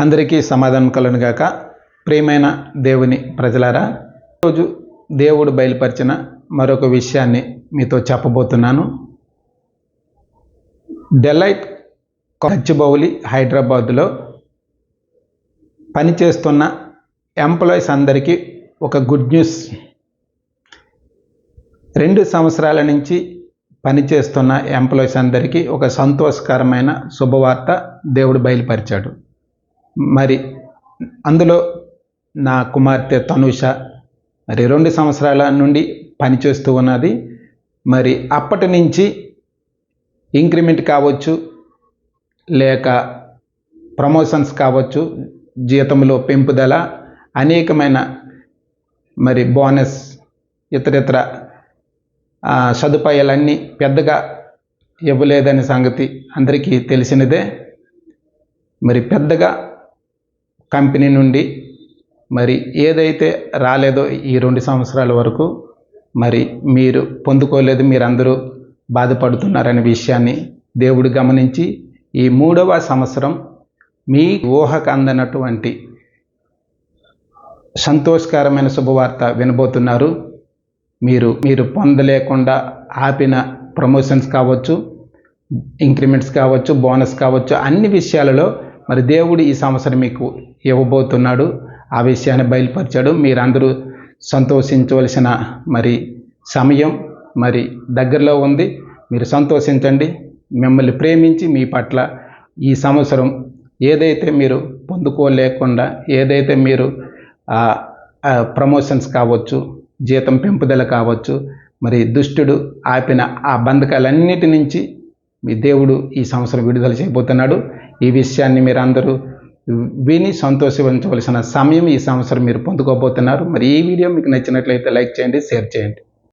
అందరికీ సమాధానం కలుగును గాక. ప్రియమైన దేవుని ప్రజలారా, ఈరోజు దేవుడు బయలుపరిచిన మరొక విషయాన్ని మీతో చెప్పబోతున్నాను. డెలైట్ గచ్చిబౌలి హైదరాబాద్లో పనిచేస్తున్న ఎంప్లాయీస్ అందరికీ ఒక గుడ్ న్యూస్. 2 సంవత్సరాల నుంచి పనిచేస్తున్న ఎంప్లాయీస్ అందరికీ ఒక సంతోషకరమైన శుభవార్త దేవుడు బయలుపరిచాడు. మరి అందులో నా కుమార్తె తనుష మరి 2 సంవత్సరాల నుండి పనిచేస్తూ ఉన్నది. మరి అప్పటి నుంచి ఇంక్రిమెంట్ కావచ్చు, లేక ప్రమోషన్స్ కావచ్చు, జీతంలో పెంపుదల, అనేకమైన మరి బోనస్, ఇతరితర సదుపాయాలన్నీ పెద్దగా ఇవ్వలేదనే సంగతి అందరికీ తెలిసినదే. మరి పెద్దగా కంపెనీ నుండి మరి ఏదైతే రాలేదో ఈ 2 సంవత్సరాల వరకు మరి మీరు పొందుకోలేదు, మీరందరూ బాధపడుతున్నారనే విషయాన్ని దేవుడు గమనించి ఈ 3వ సంవత్సరం మీ ఊహకు అందనటువంటి సంతోషకరమైన శుభవార్త వినబోతున్నారు. మీరు పొందలేకుండా ఆపిన ప్రమోషన్స్ కావచ్చు, ఇంక్రిమెంట్స్ కావచ్చు, బోనస్ కావచ్చు, అన్ని విషయాలలో మరి దేవుడు ఈ సంవత్సరం మీకు ఇవ్వబోతున్నాడు. ఆ విషయాన్ని బయలుపరిచాడు. మీరందరూ సంతోషించవలసిన మరి సమయం మరి దగ్గరలో ఉంది. మీరు సంతోషించండి. మిమ్మల్ని ప్రేమించి మీ పట్ల ఈ సంవత్సరం ఏదైతే మీరు పొందుకోలేకుండా, ఏదైతే మీరు ప్రమోషన్స్ కావచ్చు, జీతం పెంపుదల కావచ్చు, మరి దుష్టుడు ఆపిన ఆ బంధకాలన్నిటి నుంచి మీ దేవుడు ఈ సంవత్సరం విడుదల చేయబోతున్నాడు. ఈ విషయాన్ని మీరు అందరూ విని సంతోషించవలసిన సమయం ఈ సంవత్సరం మీరు పొందుకోబోతున్నారు. మరి ఈ వీడియో మీకు నచ్చినట్లయితే లైక్ చేయండి, షేర్ చేయండి.